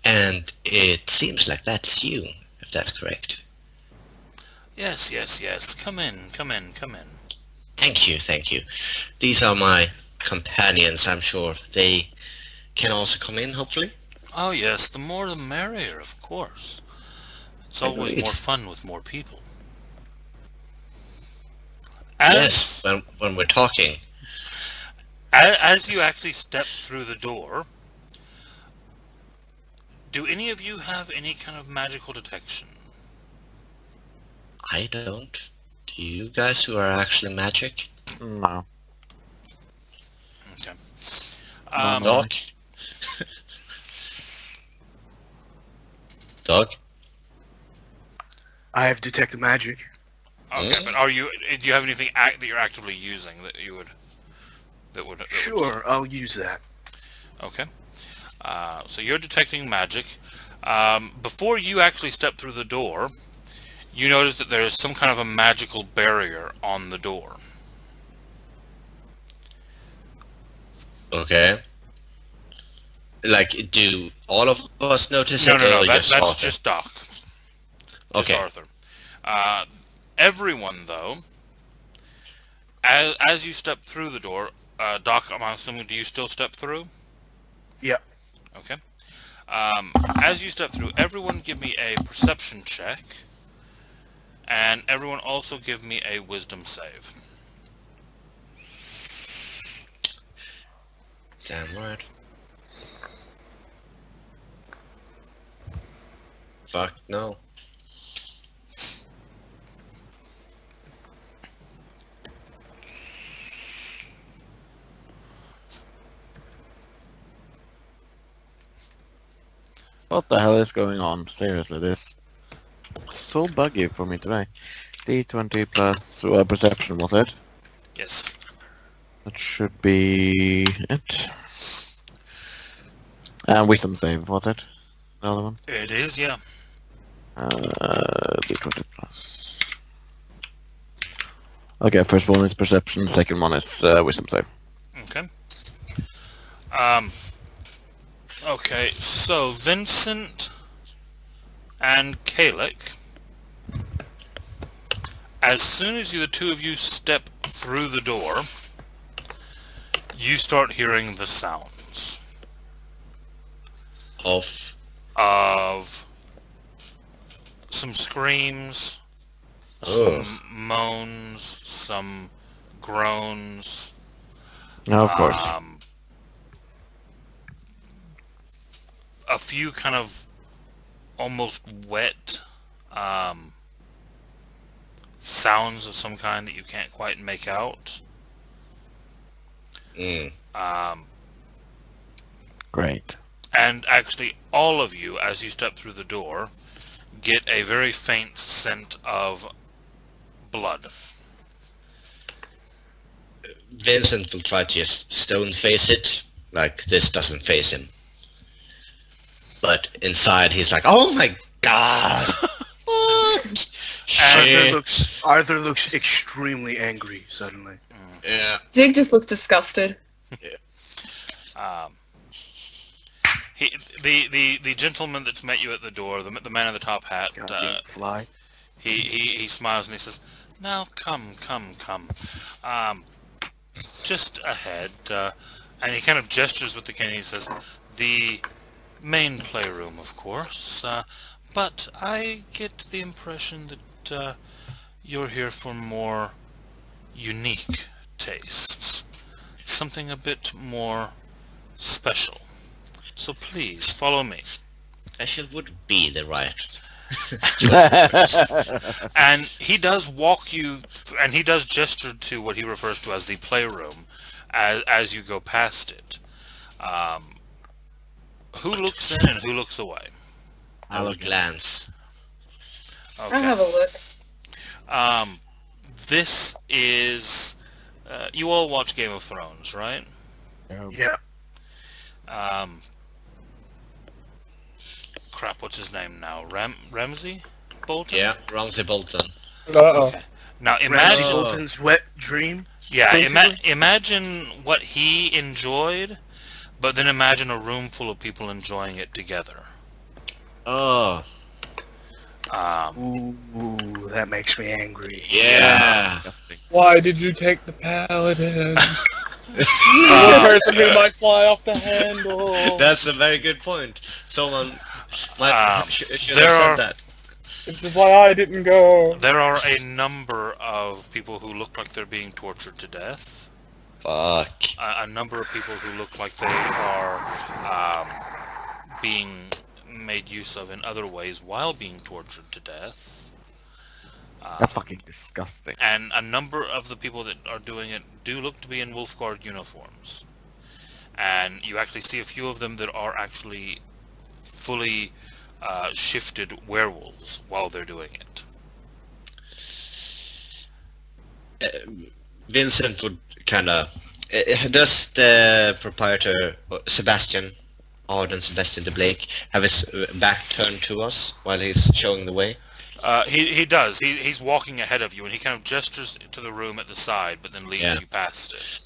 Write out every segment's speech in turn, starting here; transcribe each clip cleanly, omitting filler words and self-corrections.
And it seems like that's you, if that's correct. Yes, yes, yes. Come in, come in, come in. Thank you, thank you. These are my companions, I'm sure. They can also come in, hopefully? Oh, yes, the more the merrier, of course. It's always Agreed. more fun with more people. Yes, As when we're talking. as you actually step through the door, do any of you have any kind of magical detection? I don't. Do you guys who are actually magic? No, Okay. not Um, really. Doc? Doc? I have detected magic. okay, but do you have anything that you're actively using that you would that would Sure, I'll use that. okay. So you're detecting magic. Before you actually step through the door, you notice that there is some kind of a magical barrier on the door. Okay. Like, do all of us notice it, No, no, or no. just That's Arthur? just Doc, just Okay. Arthur. Uh, Everyone, though, as you step through the door, Doc, I'm assuming, do you still step through? Yeah. Okay. As you step through, everyone give me a perception check, and everyone also give me a wisdom save. Damn right. Fuck, no. What the hell is going on? Seriously, this so buggy for me today. D20 plus perception, was it? Yes. That should be it. And wisdom save, was it? The other one? It is, yeah. D20 plus. Okay, first one is perception, second one is wisdom save. Okay. Um. Okay, so Vincent and Kalik, as soon as the two of you step through the door, you start hearing the sounds Of... of some screams, Oh. some moans, some groans, No, of course. A few kind of almost wet sounds of some kind that you can't quite make out. Mm. Great. And actually, all of you, as you step through the door, get a very faint scent of blood. Vincent will try to just stone face it, like this doesn't face him. But inside he's like, oh my god! What? Shit. Arthur looks extremely angry suddenly. Yeah. Zig just looked disgusted. The gentleman that's met you at the door, the man in the top hat, Goddamn fly. he smiles and he says, "Now come. Just ahead." And he kind of gestures with the cane. He says, "The main playroom, of course. But I get the impression that you're here for more unique tastes. Something a bit more special. So please, follow me." Special would be the right. And he does walk you, and he does gesture to what he refers to as the playroom as you go past it. Who looks in and who looks away? I will glance. I'll Okay. have a look. This is... you all watch Game of Thrones, right? Yeah. Crap, what's his name now? Ramsay Bolton? Yeah, Ramsay Bolton. Uh-oh. Okay. Now Ramsay imagine... Bolton's wet dream. Yeah, basically? imagine what he enjoyed, but then imagine a room full of people enjoying it together. Oh, Ooh, that makes me angry. yeah. Disgusting. Why did you take the paladin? The person who might fly off the handle. That's a very good point. Someone might should there have are- said that. This is why I didn't go. There are a number of people who look like they're being tortured to death. Fuck. A number of people who look like they are being made use of in other ways while being tortured to death. That's fucking disgusting. And a number of the people that are doing it do look to be in Wolfguard uniforms. And you actually see a few of them that are actually fully shifted werewolves while they're doing it. Vincent would kind of... does the proprietor, Sebastian, Arden Sebastian de Blake, have his back turned to us while he's showing the way? He does. He's walking ahead of you, and he kind of gestures to the room at the side, but then leads Yeah. you past it.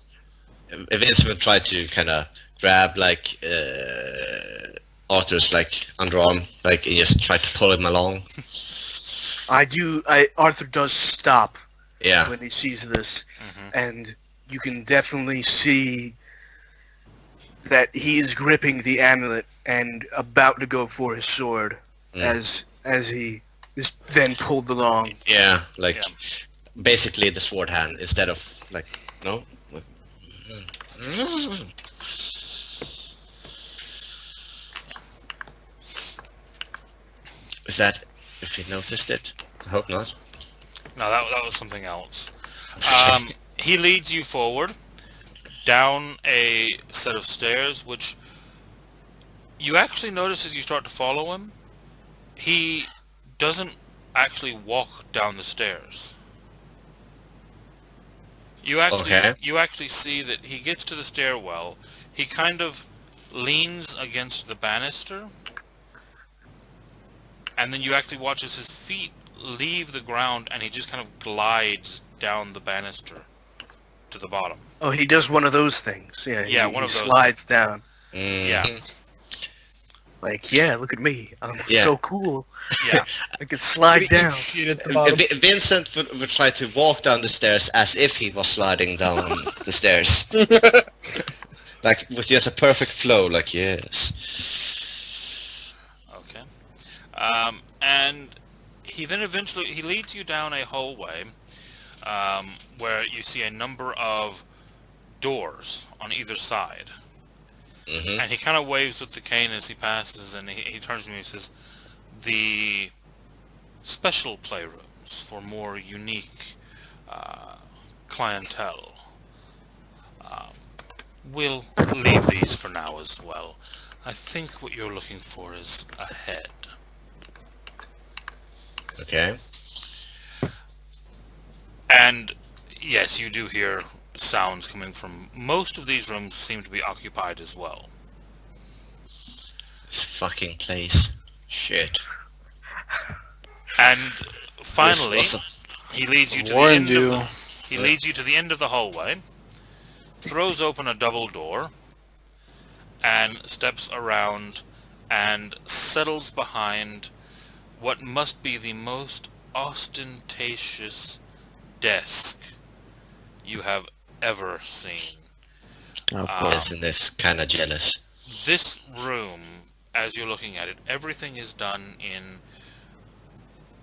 Vincent would try to kind of grab, like, Arthur's, like, underarm, like, and just try to pull him along. Arthur does stop Yeah. when he sees this, Mhm. and you can definitely see that he is gripping the amulet and about to go for his sword Mm. as he is then pulled along. Yeah, like, Yeah. basically the sword hand, instead of, like, no? Is that, if you noticed it? I hope not. No, that was something else. He leads you forward down a set of stairs, which you actually notice as you start to follow him. He doesn't actually walk down the stairs. You actually see that he gets to the stairwell. He kind of leans against the banister, and then you actually watch as his feet leave the ground, and he just kind of glides down the banister to the bottom. Oh, he does one of those things. Yeah, Yeah, he one of those slides down. Yeah. Like, yeah, look at me. I'm Yeah. so cool. Yeah. I can slide Eat down. shit at the bottom. Vincent would try to walk down the stairs as if he was sliding down the stairs. Like, with just a perfect flow, like, yes. Okay. And he then eventually, he leads you down a hallway where you see a number of doors on either side. Mm-hmm. And he kind of waves with the cane as he passes, and he turns to me and says, "The special playrooms for more unique clientele. We'll leave these for now as well. I think what you're looking for is ahead." Okay. And yes, you do hear sounds coming from most of these rooms. Seem to be occupied as well. This fucking place. Shit. And finally, This was he leads you to the Warned end of you. the, he leads you to the end of the hallway, throws open a double door, and steps around and settles behind what must be the most ostentatious desk you have ever seen. Of a, course. isn't this kind of jealous? This room, as you're looking at it, everything is done in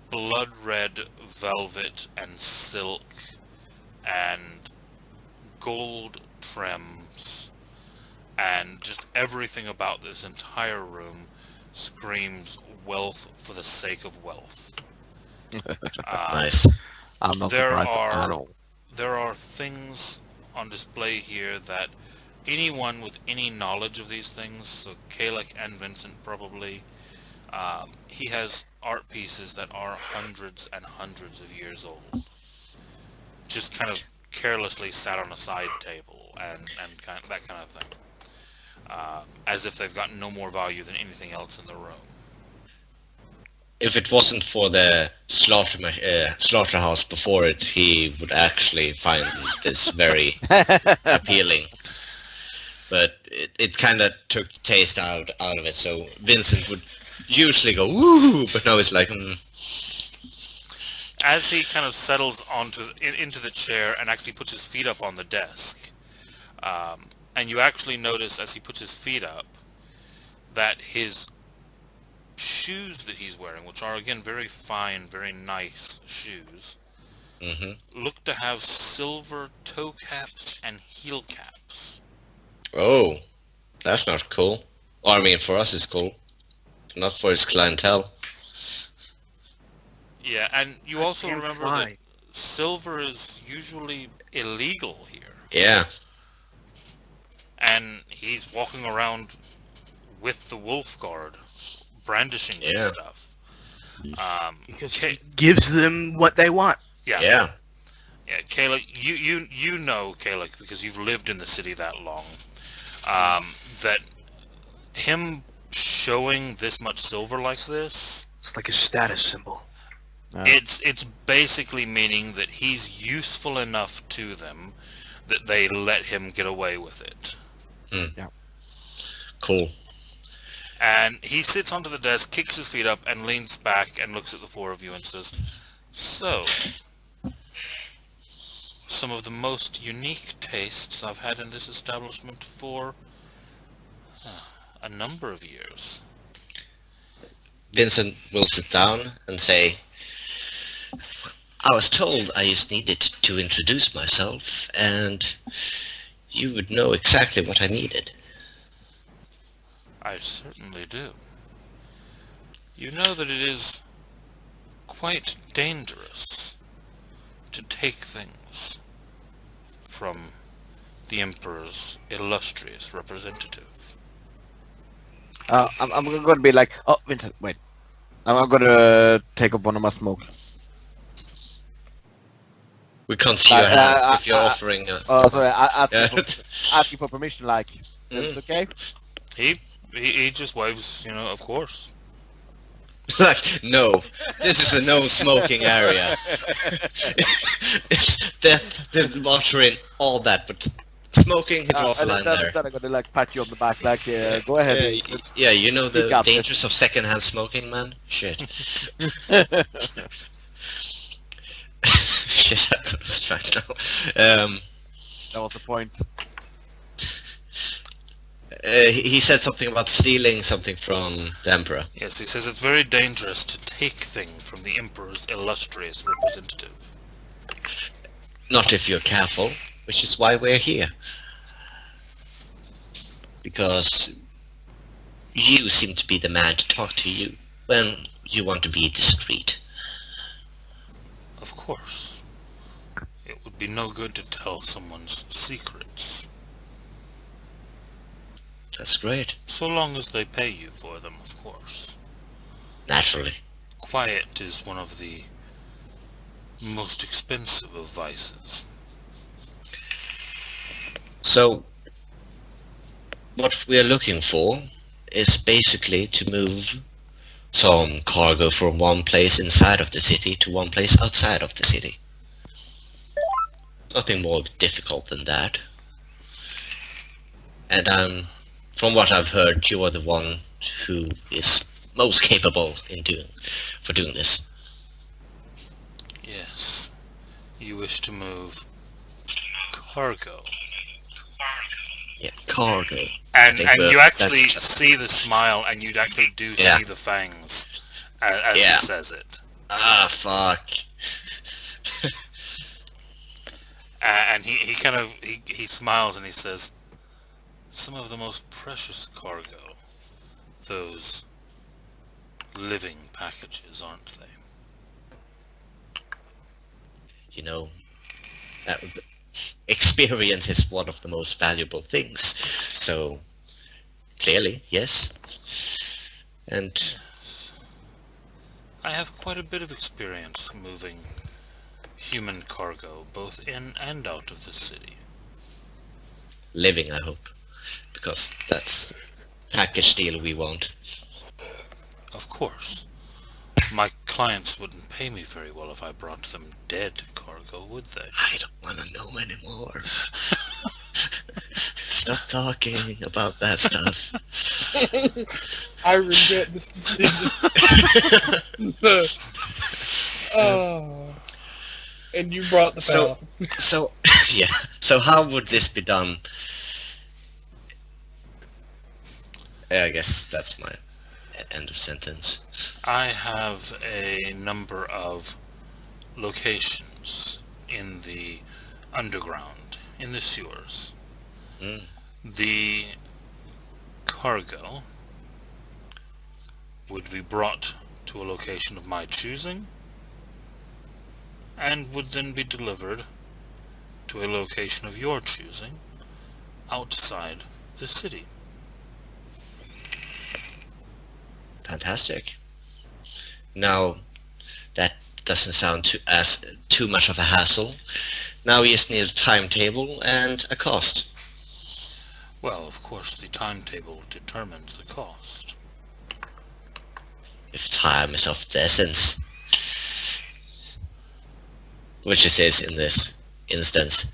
blood red velvet and silk and gold trims, and just everything about this entire room screams wealth for the sake of wealth. Nice. I'm not there surprised are- at all. There are things on display here that anyone with any knowledge of these things, so Kalek and Vincent probably, he has art pieces that are hundreds and hundreds of years old. Just kind of carelessly sat on a side table and kind of, that kind of thing. As if they've got no more value than anything else in the room. If it wasn't for the slaughterhouse before it, he would actually find this very appealing. But it kind of took taste out of it, so Vincent would usually go, woo, but now it's like, As he kind of settles into the chair and actually puts his feet up on the desk, and you actually notice as he puts his feet up that his shoes that he's wearing, which are again very fine, very nice shoes, look to have silver toe caps and heel caps. oh, that's not cool. Or, I mean, for us it's cool. Not for his clientele. Yeah, and you also can't remember fly. that silver is usually illegal here. Yeah. And he's walking around with the wolf guard, brandishing this Yeah. stuff. Because Ka- he gives them what they want. yeah, Yeah. Kayla, you know Kayla because you've lived in the city that long. That him showing this much silver like this, It's like a status symbol. it's basically meaning that he's useful enough to them that they let him get away with it. Cool. And he sits onto the desk, kicks his feet up, and leans back and looks at the four of you and says, "So, some of the most unique tastes I've had in this establishment for a number of years." Vincent will sit down and say, I was told I just needed to introduce myself, and you would know exactly what I needed. I certainly do. You know that it is quite dangerous to take things from the Emperor's illustrious representative. I'm going to be like, oh, Vincent, wait. I'm going to take up one of my smoke. We can't see your hand if you're uh, offering a... Oh, sorry, Yeah. asking for permission, like, is it okay? He just waves, of course. Like, no, this is a no smoking area. It's the water in all that, but smoking, he draws a And line then there. I'm going to, like, pat you on the back, like, go ahead. Vincent. Yeah, you know You the got this. dangers of secondhand smoking, man? Shit. Shit, I got lost track now. That was the point. He said something about stealing something from the Emperor. Yes, he says it's very dangerous to take things from the Emperor's illustrious representative. Not if you're careful, which is why we're here. Because you seem to be the man to talk to you when you want to be discreet. Of course. It would be no good to tell someone's secrets, That's great. so long as they pay you for them, of course. Naturally. Quiet is one of the most expensive of vices. So, what we're looking for is basically to move some cargo from one place inside of the city to one place outside of the city. Nothing more difficult than that. And from what I've heard, you are the one who is most capable in doing this. Yes. You wish to move cargo. Yeah, cargo. And think you that- actually see the smile, and you actually do Yeah. see the fangs as Yeah. he says it. Ah, fuck. And he kind of he smiles and he says, "Some of the most precious cargo, those living packages, aren't they?" You know, experience is one of the most valuable things. So, clearly, yes. And I have quite a bit of experience moving human cargo, both in and out of the city. living, I hope. Because that's package deal we want. Of course. My clients wouldn't pay me very well if I brought them dead cargo, would they? I don't want to know anymore. stop talking about that stuff. I regret this decision. Oh. And you brought the So- paladin. So, yeah. So how would this be done? Yeah, I guess that's my end of sentence. I have a number of locations in the underground, in the sewers. Mm. The cargo would be brought to a location of my choosing, and would then be delivered to a location of your choosing outside the city. Fantastic. Now, that doesn't sound too much of a hassle. Now we just need a timetable and a cost. Well, of course, the timetable determines the cost. If time is of the essence. Which it is in this instance.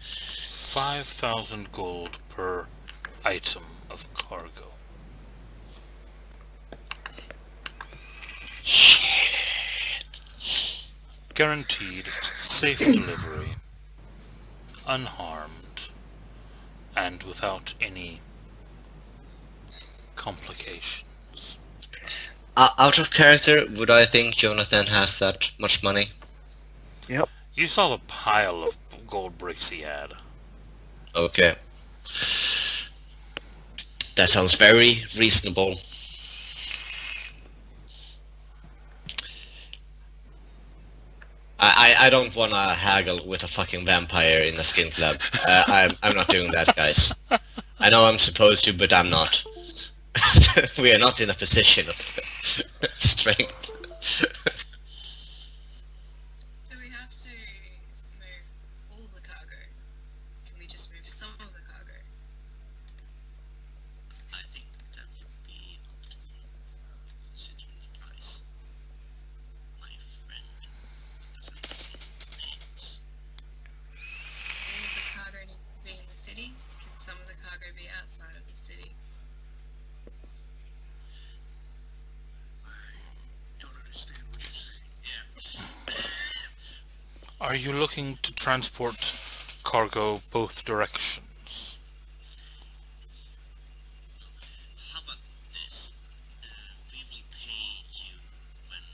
5,000 gold per item of cargo. Guaranteed safe delivery, unharmed, and without any complications. Out of character, would I think Jonathan has that much money? You saw the pile of gold bricks he had. Okay. That sounds very reasonable. I don't wanna haggle with a fucking vampire in a skin club. I'm not doing that, guys. I know I'm supposed to, but I'm not. We are not in a position of strength. Do we have to move all the cargo? Can we just move some of the cargo? I think that would be optimal, considering the price. My friend doesn't names. All of the cargo needs to be in the city? Can some of the cargo be outside of the city? Don't understand what you're saying. Are you looking to transport cargo both directions? How about this? We will pay you when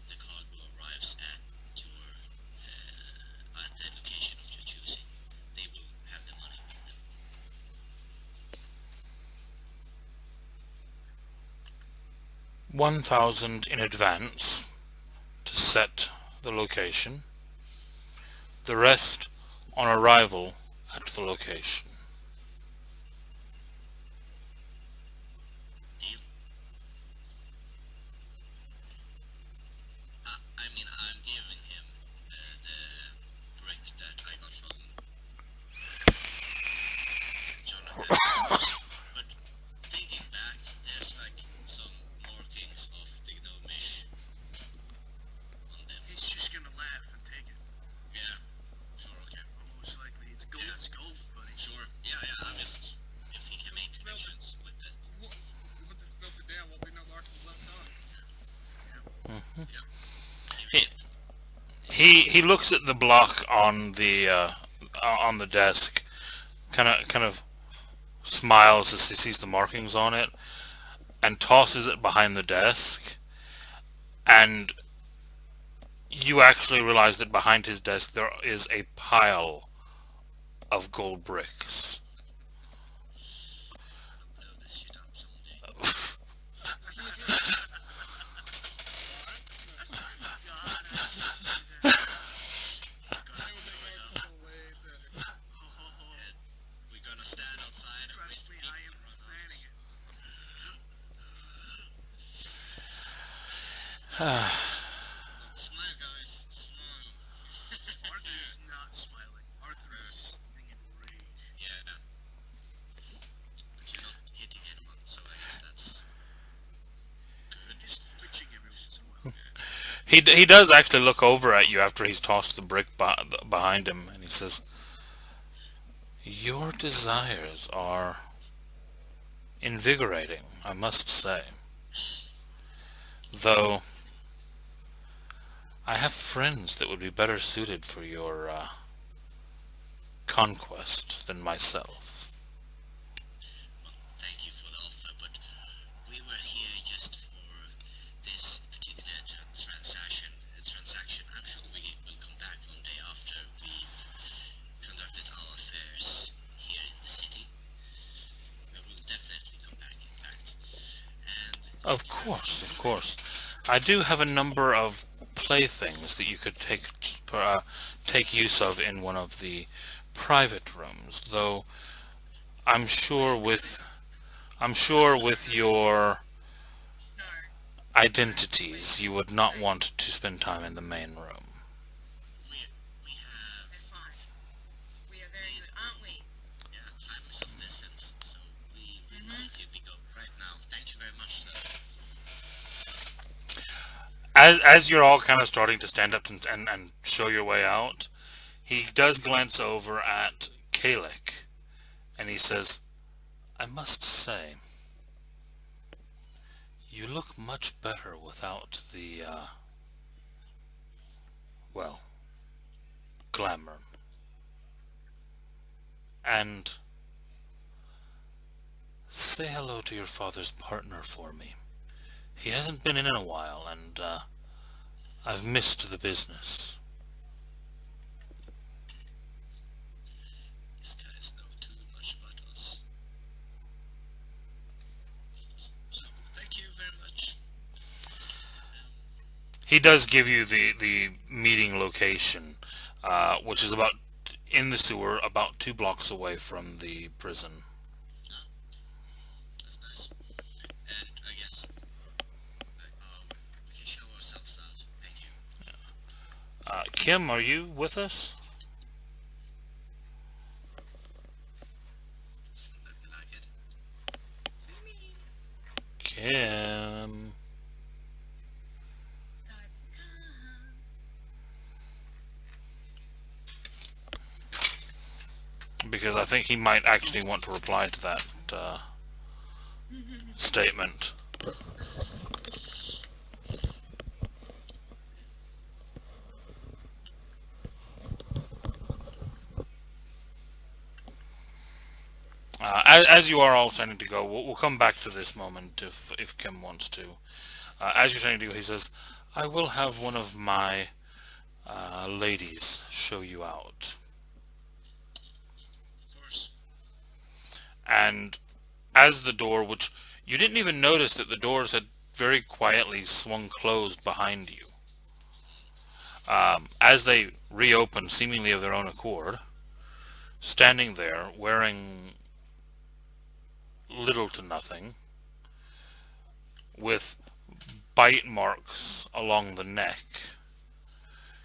the cargo arrives at the location of your choosing. They will have the money with them. 1,000 in advance to set the location. The rest on arrival at the location. Deal. I mean, I'm giving him the brick that I got from Jonathan. But thinking back, there's like some markings of the gnomish on them. He's just gonna laugh and take it. Yeah. Sure, okay. Most likely it's gold. Yeah. It's gold, buddy. Sure. Yeah, I'm just... If he can make connections with it. Once it's melted down, won't be no markings left on it. He looks at the block on the desk, kind of smiles as he sees the markings on it, and tosses it behind the desk. And you actually realize that behind his desk there is a pile of gold bricks. Blow this shit up someday. We're gonna stand outside and Trust me, I am planning it. Smile, guys. Smile. Arthur is not smiling. Arthur is sitting in rage. Yeah. But you're not hitting anyone, so I guess that's good. Just twitching every once in a while. He does actually look over at you after he's tossed the brick behind him, and he says, "Your desires are invigorating, I must say. Though, I have friends that would be better suited for your conquest than myself. Thank you for the offer, but we were here just for this particular transaction. I'm sure we will come back one day after we've conducted our affairs here in the city. We will definitely come back, in fact. And Of course, of course. I do have a number of playthings that you could take use of in one of the private rooms, though I'm sure with your No. identities you would not want to spend time in the main room. we have, We're fine. We are very good, aren't we? yeah, time is of the essence, so we will let you go right now. Thank you very much, sir. As you're all kind of starting to stand up and show your way out, he does glance over at Kalik, and he says, I must say, you look much better without the, well, glamour. And say hello to your father's partner for me. He hasn't been in a while, and I've missed the business. These guys know too much about us. So, thank you very much. He does give you the meeting location, which is about in the sewer, about 2 blocks away from the prison. That's nice. And I guess we can show ourselves out. Thank you. Kim, are you with us? Looking like it. Kim. Starts to come. Because I think he might actually want to reply to that statement. As you are all starting to go, we'll come back to this moment if Kim wants to. As you're starting to go, he says, I will have one of my ladies show you out. Of course. And as the door, which you didn't even notice that the doors had very quietly swung closed behind you, as they reopened seemingly of their own accord, standing there wearing little to nothing, with bite marks along the neck,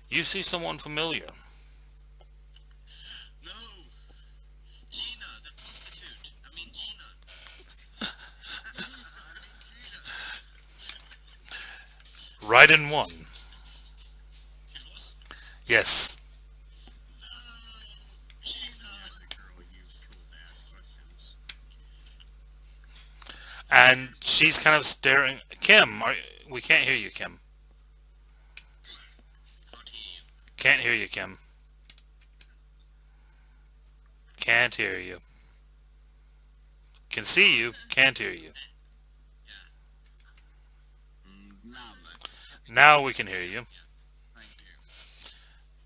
you see someone familiar. No! Gina, the prostitute. I mean Gina. Right in one. It was? Yes. No! Gina! The girl used to ask questions. And she's kind of staring. Kim, we can't hear you, Kim. Can't hear you. Can't hear you, Kim. Can't hear you. Can see you, can't hear you. Now we can hear you. Thank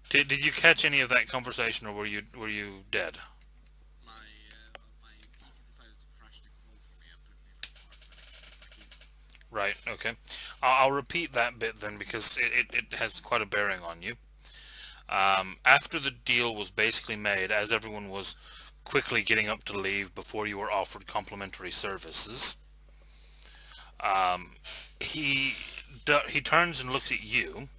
you. Did you catch any of that conversation, or were you dead? My PC decided to crash the call for me and put me back. Right, okay. I'll repeat that bit then, because it has quite a bearing on you. After the deal was basically made, as everyone was quickly getting up to leave before you were offered complimentary services, he turns and looks at you,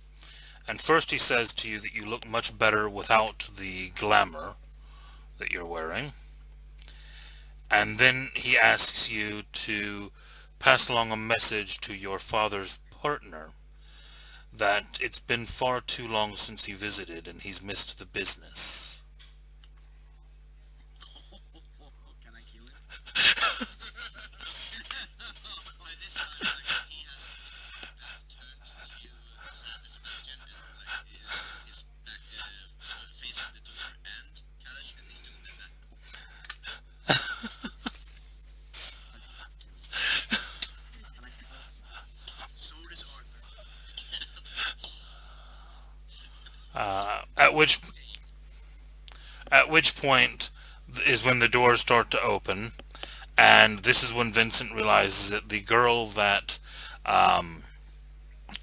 and first he says to you that you look much better without the glamour that you're wearing, and then he asks you to pass along a message to your father's partner that it's been far too long since he visited and he's missed the business. Can I kill him? which point is when the doors start to open, and this is when Vincent realizes that the girl that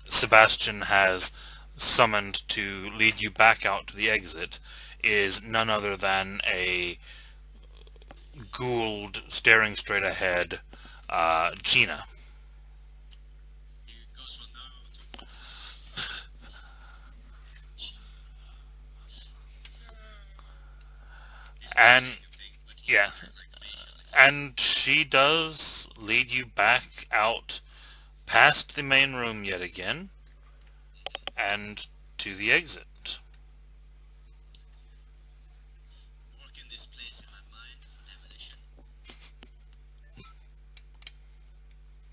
Sebastian has summoned to lead you back out to the exit is none other than a Gould staring straight ahead, Gina. And yeah, and she does lead you back out past the main room yet again and to the exit. Working this place in my mind for demolition.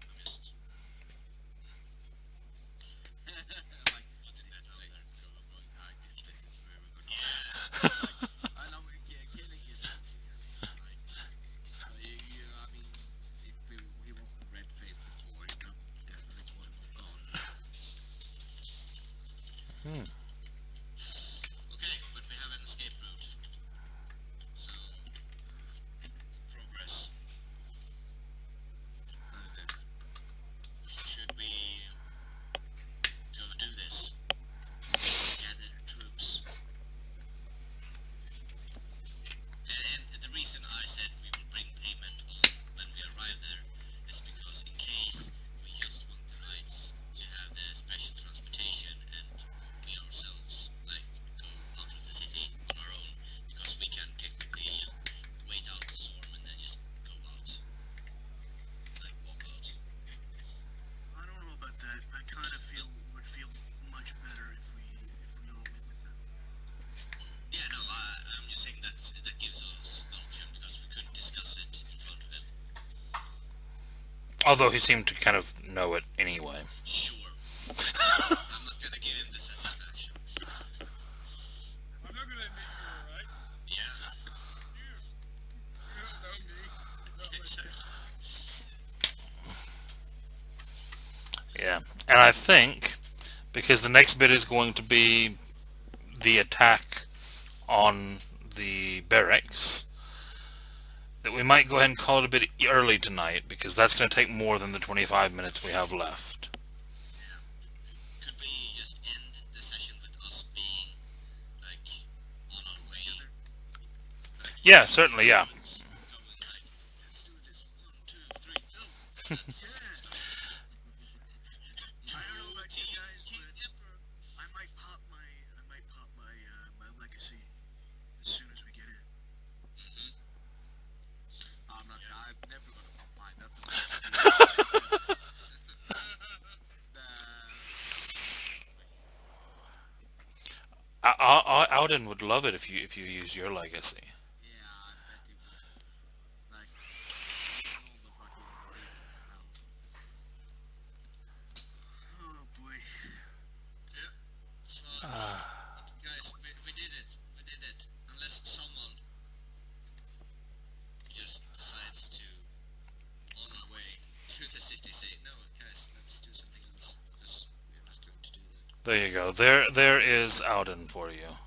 I'm just like, what in that place is going on? This place is very good. Yeah. I know killing is right. So I mean, if he wasn't red-faced before, he definitely would have gone. Okay, but we have an escape route. So, progress. Should we go do this? Gather troops. And the reason I said we will bring payment on when we arrive there is because in case we just want rights to have the special transportation and we ourselves like go out of the city on our own, because we can technically just wait out the storm and then just go out, like walk out. I don't know about that. I kind of would feel much better if we all went with them. Yeah, no, I'm just saying that gives us the option because we couldn't discuss it in front of him. Although he seemed to kind of know it anyway. Sure. I'm not gonna give him the satisfaction. I'm not gonna admit you were right. Yeah. You don't know me. You don't Exactly. Yeah, and I think because the next bit is going to be the attack on the barracks, that we might go ahead and call it a bit early tonight, because that's going to take more than the 25 minutes we have left. Could we just end the session with us being, like, on our way? Like, Yeah, certainly, yeah. going like, let's do this, 1, 2, 3, go! I don't know about you guys, but I might pop my my legacy as soon as we get in. I'm never gonna pop mine. That's Auden would love it if you use your legacy. yeah, I bet you would. Like, all the fucking Oh boy. yeah. So, guys, we did it. We did it. Unless someone just decides to, on our way to the city, say, no, guys, let's do something else, because we're not going to do that. There you go. There is Auden for you.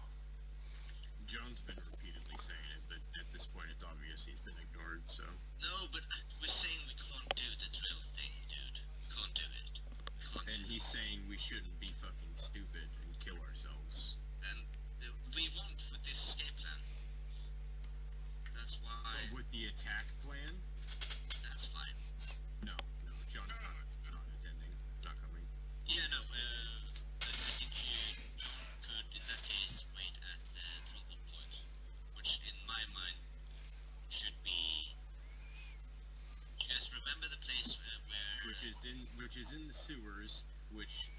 John's been repeatedly saying it, but at this point it's obvious he's been ignored, so... No, but we're saying we can't do the drill thing, dude. We can't do it. We can't And do it. he's saying we shouldn't be fucking stupid and kill ourselves. And we won't with this escape plan. That's why. But with the attack plan, That's fine. no, John's not attending, not coming. Yeah, no, I think you could, in that case, wait at the trouble point, which in my mind should be. You guys remember the place where? Which is in the sewers, which,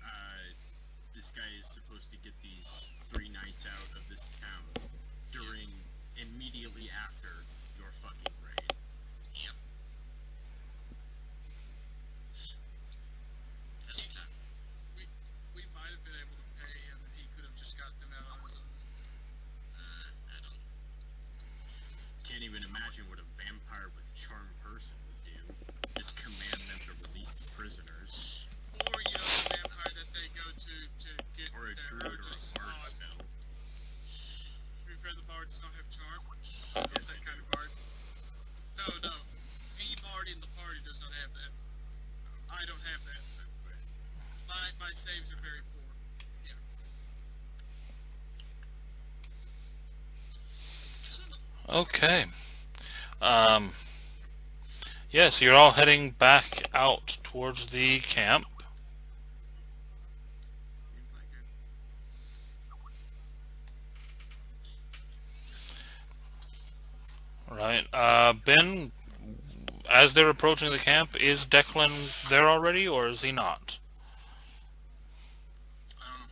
this guy is supposed to get these 3 knights out of this town immediately after your fucking raid. Yep. That's the plan. We might have been able to pay him, and he could have just got them out on his own. I don't. Can't even imagine what a vampire with charm person would do. Just command them to release the prisoners. Or, the vampire that they go to get Or a their druid or a urges bard on. spell. saves are very poor. Okay. Yeah, so you're all heading back out towards the camp. Seems like it. Right. Ben, as they're approaching the camp, is Declan there already, or is he not? I don't know.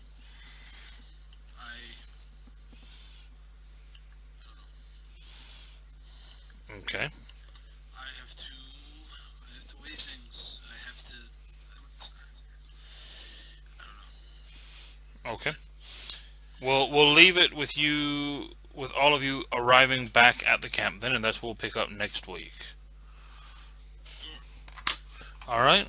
I Okay. I have to weigh things. I don't know. Okay. We'll leave it with you, with all of you arriving back at the camp then, and that's what we'll pick up next week. All right.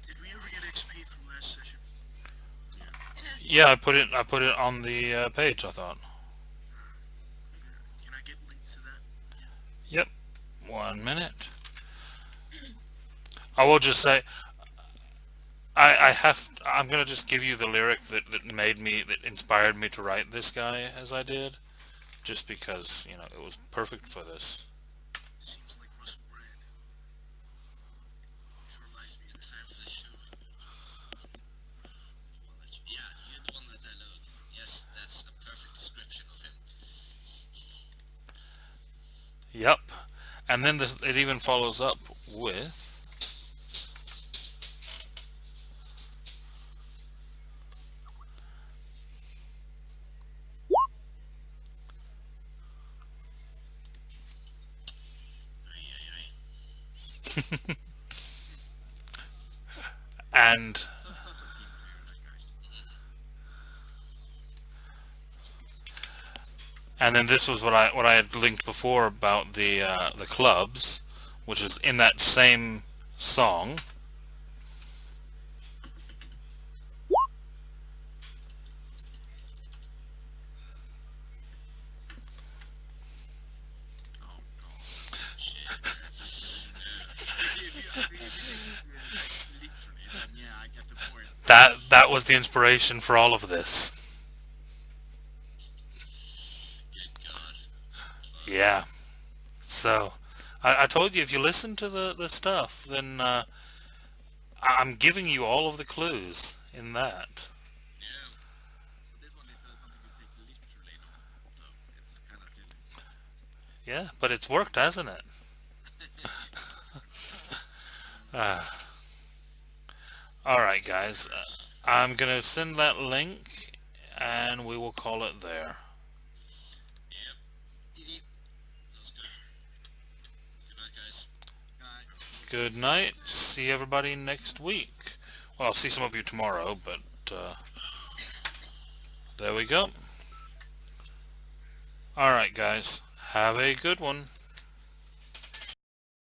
Did we ever get XP from last session? Yeah, I put it on the page, I thought. Can I get links to that? Yep. 1 minute. I will just say, I'm gonna just give you the lyric that inspired me to write this guy as I did, just because, you know, it was perfect for this. Seems like Russell Brand. Which reminds me of the time for the show. Yeah, you're the one that I love. Yes, that's a perfect description of him. Yep. And then it even follows up with, and then this was what I had linked before about the clubs, which is in that same song. Yeah, I get the point. That was the inspiration for all of this. Good God. Yeah. So, I told you, if you listen to the stuff, then I'm giving you all of the clues in that. Yeah. But this one is something we take literally now. So it's kind of silly. Yeah, but it's worked, hasn't it? Alright, guys. I'm going to send that link, and we will call it there. Yep. That was good. Good night, guys. Good night. Good night. See everybody next week. Well, I'll see some of you tomorrow, but there we go. Alright, guys. Have a good one.